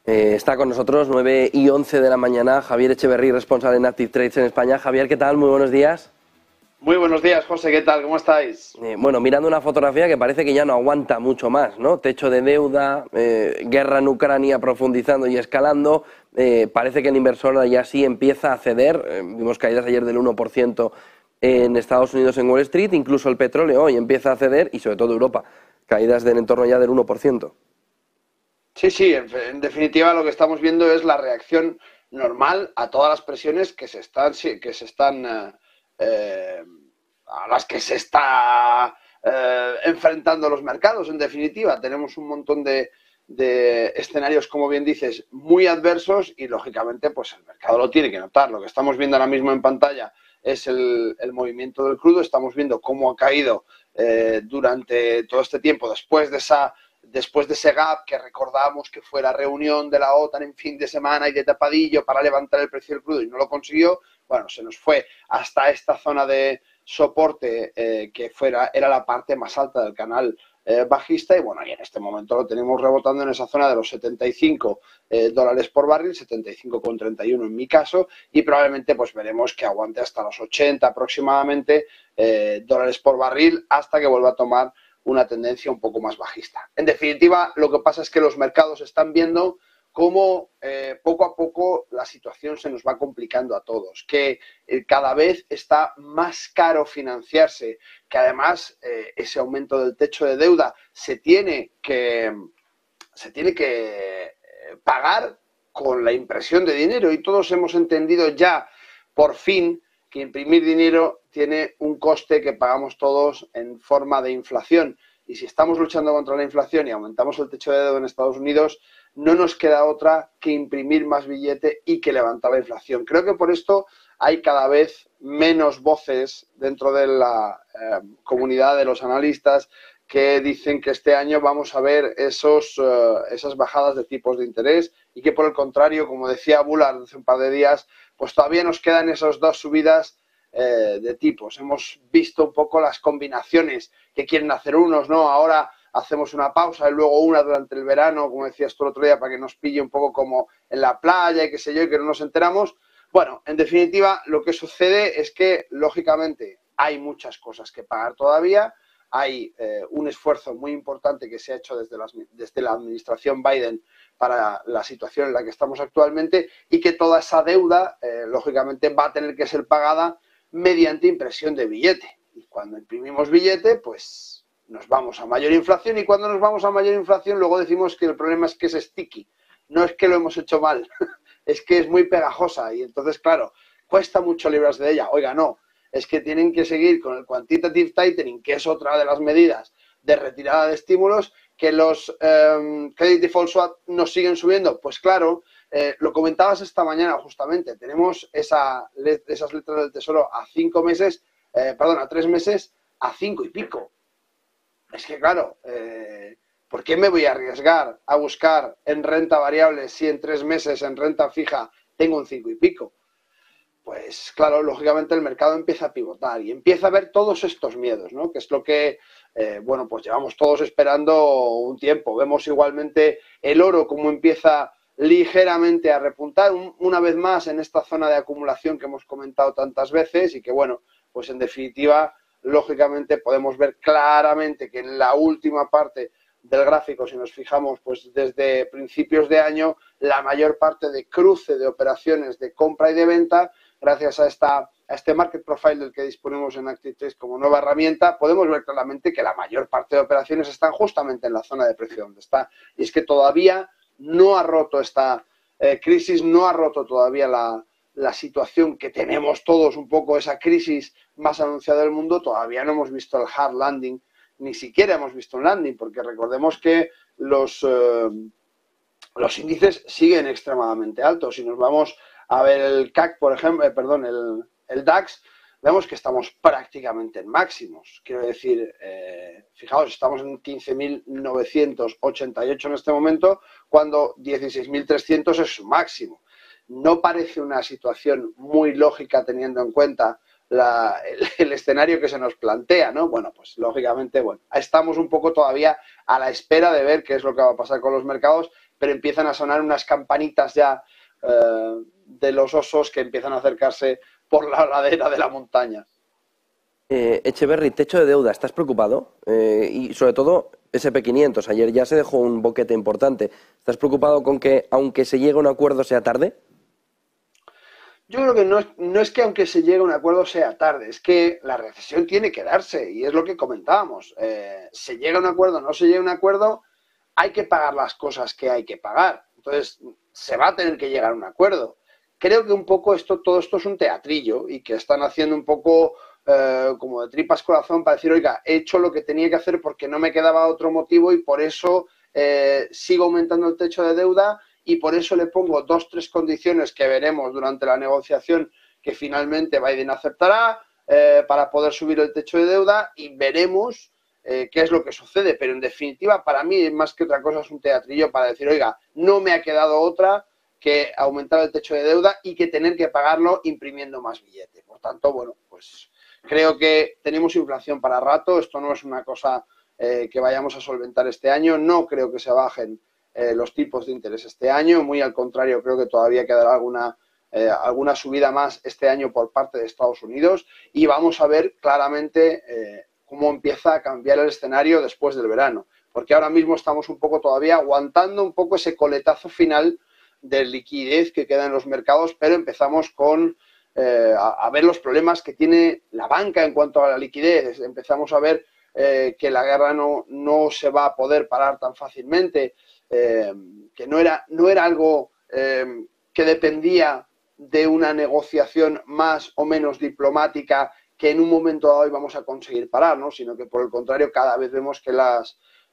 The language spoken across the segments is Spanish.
Está con nosotros 9:11 de la mañana Javier Echeverry, responsable en Active Trades en España. Javier, ¿qué tal? Muy buenos días. Muy buenos días, José, ¿qué tal? ¿Cómo estáis? Bueno, mirando una fotografía que parece que ya no aguanta mucho más, ¿no? Techo de deuda, guerra en Ucrania profundizando y escalando. Parece que el inversor ya sí empieza a ceder. Vimos caídas ayer del 1% en Estados Unidos en Wall Street. Incluso el petróleo hoy empieza a ceder y sobre todo Europa. Caídas del entorno ya del 1%. Sí, en definitiva lo que estamos viendo es la reacción normal a todas las presiones a las que se está enfrentando los mercados. En definitiva, tenemos un montón de escenarios, como bien dices, muy adversos y lógicamente pues el mercado lo tiene que notar. Lo que estamos viendo ahora mismo en pantalla es el movimiento del crudo. Estamos viendo cómo ha caído durante todo este tiempo después de ese gap que recordamos que fue la reunión de la OTAN en fin de semana y de tapadillo para levantar el precio del crudo y no lo consiguió. Bueno, se nos fue hasta esta zona de soporte que era la parte más alta del canal bajista y bueno, y en este momento lo tenemos rebotando en esa zona de los 75 dólares por barril, 75,31 en mi caso, y probablemente pues veremos que aguante hasta los 80 aproximadamente dólares por barril hasta que vuelva a tomar una tendencia un poco más bajista. En definitiva, lo que pasa es que los mercados están viendo cómo poco a poco la situación se nos va complicando a todos, que cada vez está más caro financiarse, que además ese aumento del techo de deuda se tiene que pagar con la impresión de dinero y todos hemos entendido ya por fin que imprimir dinero tiene un coste que pagamos todos en forma de inflación. Y si estamos luchando contra la inflación y aumentamos el techo de deuda en Estados Unidos, no nos queda otra que imprimir más billete y que levantar la inflación. Creo que por esto hay cada vez menos voces dentro de la comunidad de los analistas que dicen que este año vamos a ver esas bajadas de tipos de interés y que por el contrario, como decía Bullard hace un par de días, pues todavía nos quedan esas dos subidas de tipos. Hemos visto un poco las combinaciones que quieren hacer unos, ¿no? Ahora hacemos una pausa y luego una durante el verano, como decías tú el otro día, para que nos pille un poco como en la playa y qué sé yo, y que no nos enteramos. Bueno, en definitiva, lo que sucede es que, lógicamente, hay muchas cosas que pagar todavía. Hay un esfuerzo muy importante que se ha hecho desde la administración Biden para la situación en la que estamos actualmente y que toda esa deuda, lógicamente, va a tener que ser pagada mediante impresión de billete. Y cuando imprimimos billete, pues nos vamos a mayor inflación y cuando nos vamos a mayor inflación luego decimos que el problema es que es sticky. No es que lo hemos hecho mal, es que es muy pegajosa y entonces, claro, cuesta mucho librarse de ella. Oiga, no, es que tienen que seguir con el quantitative tightening, que es otra de las medidas de retirada de estímulos, que los credit default swap nos siguen subiendo. Pues claro, lo comentabas esta mañana justamente, tenemos esas letras del Tesoro a 3 meses a 5 y pico. Es que claro, ¿por qué me voy a arriesgar a buscar en renta variable si en 3 meses en renta fija tengo un 5 y pico? Pues claro, lógicamente el mercado empieza a pivotar y empieza a ver todos estos miedos, ¿no? Que es lo que, bueno, pues llevamos todos esperando un tiempo. Vemos igualmente el oro como empieza ligeramente a repuntar una vez más en esta zona de acumulación que hemos comentado tantas veces y que, bueno, pues en definitiva, lógicamente podemos ver claramente que en la última parte del gráfico, si nos fijamos, pues desde principios de año, la mayor parte de cruce de operaciones de compra y de venta, gracias a este market profile del que disponemos en Active Trades como nueva herramienta, podemos ver claramente que la mayor parte de operaciones están justamente en la zona de precio donde está. Y es que todavía no ha roto esta crisis, no ha roto todavía la situación que tenemos todos, un poco esa crisis más anunciada del mundo, todavía no hemos visto el hard landing, ni siquiera hemos visto un landing, porque recordemos que los índices siguen extremadamente altos. Si nos vamos a ver el CAC, por ejemplo, el DAX, vemos que estamos prácticamente en máximos. Quiero decir, fijaos, estamos en 15.988 en este momento, cuando 16.300 es su máximo. No parece una situación muy lógica teniendo en cuenta el escenario que se nos plantea, ¿no? Bueno, pues lógicamente, bueno, estamos un poco todavía a la espera de ver qué es lo que va a pasar con los mercados, pero empiezan a sonar unas campanitas ya de los osos que empiezan a acercarse por la ladera de la montaña. Echeverry, techo de deuda, ¿estás preocupado? Y sobre todo SP500, ayer ya se dejó un boquete importante. ¿Estás preocupado con que, aunque se llegue a un acuerdo, sea tarde? Yo creo que no es que aunque se llegue a un acuerdo sea tarde, es que la recesión tiene que darse y es lo que comentábamos. Se llega a un acuerdo, no se llega a un acuerdo, hay que pagar las cosas que hay que pagar. Entonces, se va a tener que llegar a un acuerdo. Creo que un poco todo esto es un teatrillo y que están haciendo un poco como de tripas corazón para decir, oiga, he hecho lo que tenía que hacer porque no me quedaba otro motivo y por eso sigo aumentando el techo de deuda y por eso le pongo 2 o 3 condiciones que veremos durante la negociación que finalmente Biden aceptará para poder subir el techo de deuda y veremos qué es lo que sucede. Pero en definitiva, para mí, más que otra cosa, es un teatrillo para decir, oiga, no me ha quedado otra que aumentar el techo de deuda y que tener que pagarlo imprimiendo más billetes. Por tanto, bueno, pues creo que tenemos inflación para rato. Esto no es una cosa que vayamos a solventar este año. No creo que se bajen los tipos de interés este año. Muy al contrario, creo que todavía quedará alguna subida más este año por parte de Estados Unidos y vamos a ver claramente cómo empieza a cambiar el escenario después del verano. Porque ahora mismo estamos un poco todavía aguantando un poco ese coletazo final de liquidez que queda en los mercados, pero empezamos a ver los problemas que tiene la banca en cuanto a la liquidez. Empezamos a ver que la guerra no se va a poder parar tan fácilmente, que no era algo que dependía de una negociación más o menos diplomática que en un momento dado íbamos a conseguir parar, ¿no? Sino que por el contrario cada vez vemos que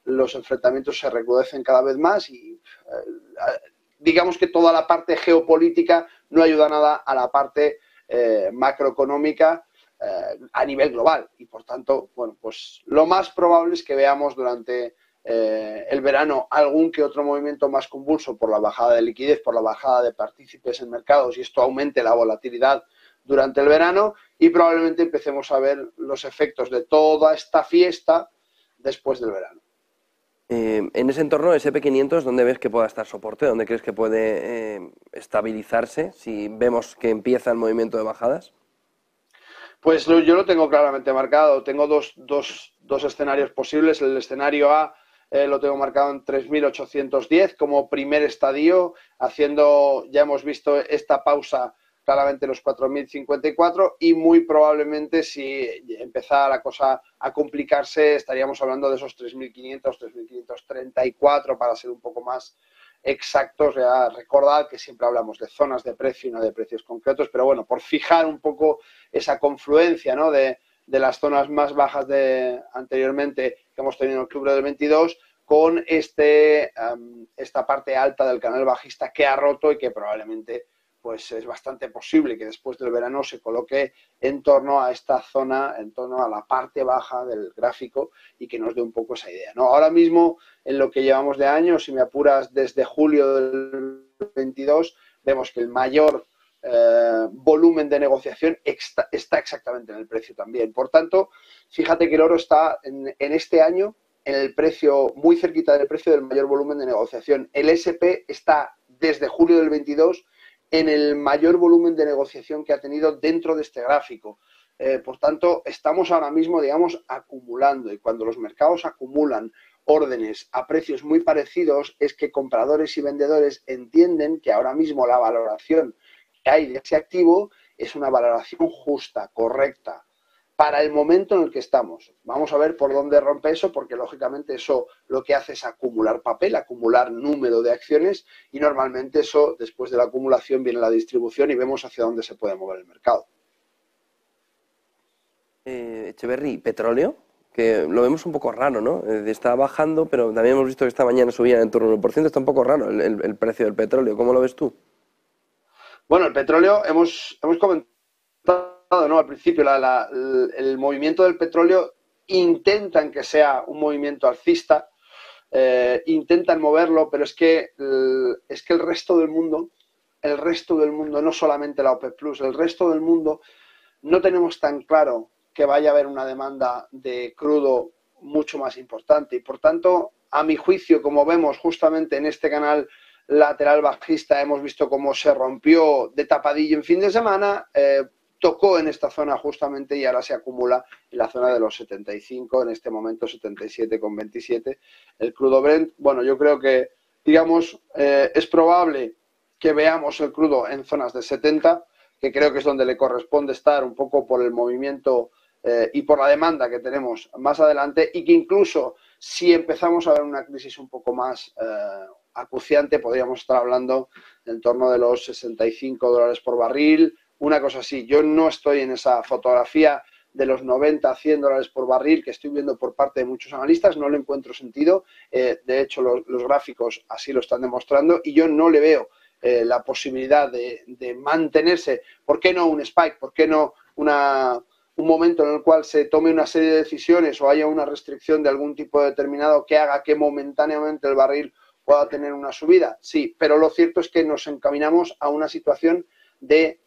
los enfrentamientos se recrudecen cada vez más y digamos que toda la parte geopolítica no ayuda nada a la parte macroeconómica a nivel global y por tanto, bueno, pues lo más probable es que veamos durante el verano algún que otro movimiento más convulso por la bajada de liquidez, por la bajada de partícipes en mercados y esto aumente la volatilidad durante el verano y probablemente empecemos a ver los efectos de toda esta fiesta después del verano. En ese entorno, SP500, ¿dónde ves que pueda estar soporte? ¿Dónde crees que puede estabilizarse si vemos que empieza el movimiento de bajadas? Pues yo lo tengo claramente marcado. Tengo dos escenarios posibles. El escenario A lo tengo marcado en 3.810 como primer estadio, ya hemos visto esta pausa claramente los 4.054 y muy probablemente si empezara la cosa a complicarse estaríamos hablando de esos 3.500, 3.534 para ser un poco más exactos. Recordad que siempre hablamos de zonas de precio y no de precios concretos, pero bueno, por fijar un poco esa confluencia, ¿no? de las zonas más bajas anteriormente que hemos tenido en octubre del 22 con esta parte alta del canal bajista que ha roto y que probablemente pues es bastante posible que después del verano se coloque en torno a esta zona, en torno a la parte baja del gráfico y que nos dé un poco esa idea, ¿no? Ahora mismo, en lo que llevamos de año, si me apuras desde julio del 22, vemos que el mayor volumen de negociación está exactamente en el precio también. Por tanto, fíjate que el oro está en este año en el precio, muy cerquita del precio del mayor volumen de negociación. El SP está desde julio del 22 en el mayor volumen de negociación que ha tenido dentro de este gráfico. Por tanto, estamos ahora mismo, digamos, acumulando y cuando los mercados acumulan órdenes a precios muy parecidos es que compradores y vendedores entienden que ahora mismo la valoración que hay de ese activo es una valoración justa, correcta, para el momento en el que estamos. Vamos a ver por dónde rompe eso, porque lógicamente eso lo que hace es acumular papel, acumular número de acciones y normalmente eso, después de la acumulación, viene la distribución y vemos hacia dónde se puede mover el mercado. Echeverry, petróleo, que lo vemos un poco raro, ¿no? Está bajando, pero también hemos visto que esta mañana subía en torno al 1%, está un poco raro el precio del petróleo. ¿Cómo lo ves tú? Bueno, el petróleo, hemos comentado, ¿no? Al principio, el movimiento del petróleo intentan que sea un movimiento alcista, intentan moverlo, pero es que el resto del mundo, no solamente la OPEP+, el resto del mundo no tenemos tan claro que vaya a haber una demanda de crudo mucho más importante y, por tanto, a mi juicio, como vemos justamente en este canal lateral bajista, hemos visto cómo se rompió de tapadillo en fin de semana, tocó en esta zona justamente y ahora se acumula en la zona de los 75, en este momento 77,27 el crudo Brent. Bueno, yo creo que, digamos, es probable que veamos el crudo en zonas de 70, que creo que es donde le corresponde estar un poco por el movimiento y por la demanda que tenemos más adelante, y que incluso si empezamos a ver una crisis un poco más acuciante, podríamos estar hablando en torno de los $65 por barril, una cosa así. Yo no estoy en esa fotografía de los 90 a $100 por barril que estoy viendo por parte de muchos analistas, no le encuentro sentido. De hecho, los gráficos así lo están demostrando y yo no le veo la posibilidad de mantenerse. ¿Por qué no un spike? ¿Por qué no un momento en el cual se tome una serie de decisiones o haya una restricción de algún tipo determinado que haga que momentáneamente el barril pueda tener una subida? Sí, pero lo cierto es que nos encaminamos a una situación de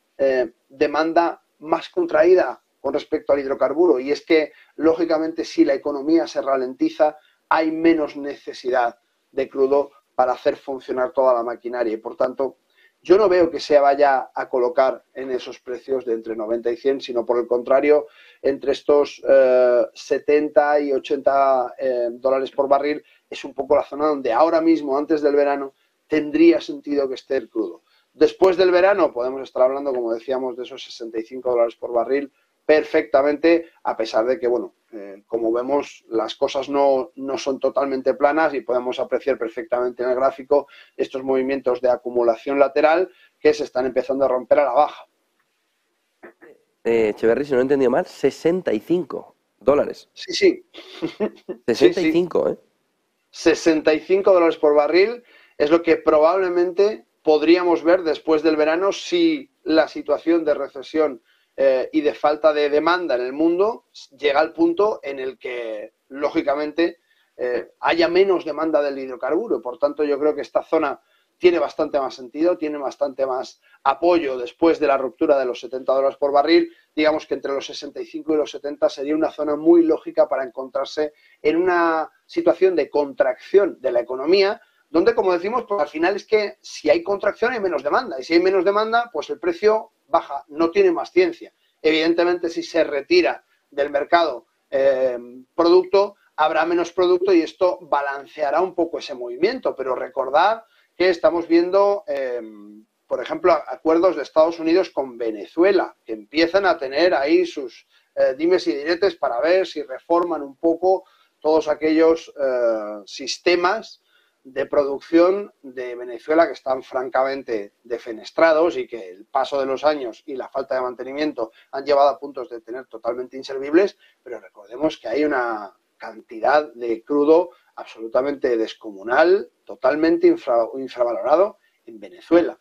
demanda más contraída con respecto al hidrocarburo, y es que, lógicamente, si la economía se ralentiza, hay menos necesidad de crudo para hacer funcionar toda la maquinaria y, por tanto, yo no veo que se vaya a colocar en esos precios de entre 90 y 100, sino por el contrario, entre estos 70 y 80 dólares por barril es un poco la zona donde ahora mismo, antes del verano, tendría sentido que esté el crudo. Después del verano podemos estar hablando, como decíamos, de esos 65 dólares por barril perfectamente, a pesar de que, bueno, como vemos, las cosas no son totalmente planas y podemos apreciar perfectamente en el gráfico estos movimientos de acumulación lateral que se están empezando a romper a la baja. Echeverry, si no he entendido mal, 65 dólares. Sí, sí. 65, sí, sí. 65 dólares por barril es lo que probablemente podríamos ver después del verano si la situación de recesión y de falta de demanda en el mundo llega al punto en el que, lógicamente, haya menos demanda del hidrocarburo. Por tanto, yo creo que esta zona tiene bastante más sentido, tiene bastante más apoyo después de la ruptura de los 70 dólares por barril. Digamos que entre los 65 y los 70 sería una zona muy lógica para encontrarse en una situación de contracción de la economía, donde, como decimos, pues al final es que si hay contracción hay menos demanda, y si hay menos demanda, pues el precio baja, no tiene más ciencia. Evidentemente, si se retira del mercado producto, habrá menos producto y esto balanceará un poco ese movimiento, pero recordad que estamos viendo, por ejemplo, acuerdos de Estados Unidos con Venezuela, que empiezan a tener ahí sus dimes y diretes para ver si reforman un poco todos aquellos sistemas de producción de Venezuela que están francamente defenestrados y que el paso de los años y la falta de mantenimiento han llevado a puntos de tener totalmente inservibles, pero recordemos que hay una cantidad de crudo absolutamente descomunal, totalmente infravalorado en Venezuela.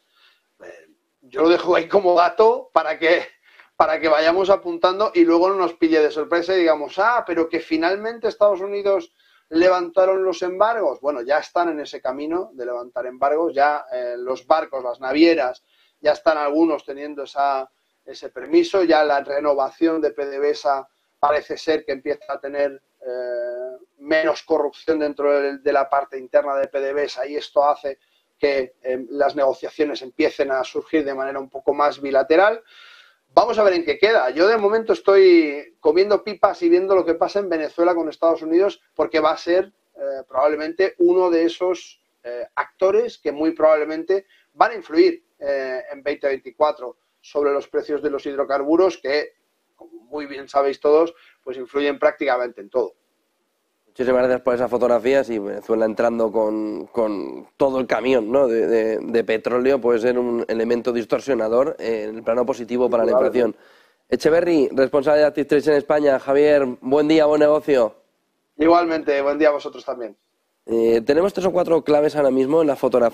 Yo lo dejo ahí como dato para que vayamos apuntando y luego no nos pille de sorpresa y digamos, pero que finalmente Estados Unidos levantaron los embargos. Bueno, ya están en ese camino de levantar embargos, ya los barcos, las navieras, ya están algunos teniendo ese permiso, ya la renovación de PDVSA parece ser que empieza a tener menos corrupción dentro de la parte interna de PDVSA y esto hace que las negociaciones empiecen a surgir de manera un poco más bilateral. Vamos a ver en qué queda. Yo de momento estoy comiendo pipas y viendo lo que pasa en Venezuela con Estados Unidos porque va a ser probablemente uno de esos actores que muy probablemente van a influir en 2024 sobre los precios de los hidrocarburos que, como muy bien sabéis todos, pues influyen prácticamente en todo. Muchísimas gracias por esas fotografías y Venezuela entrando con todo el camión, ¿no? de petróleo puede ser un elemento distorsionador en el plano positivo para la inflación. Echeverry, responsable de Active Trades en España. Javier, buen día, buen negocio. Igualmente, buen día a vosotros también. Tenemos 3 o 4 claves ahora mismo en la fotografía.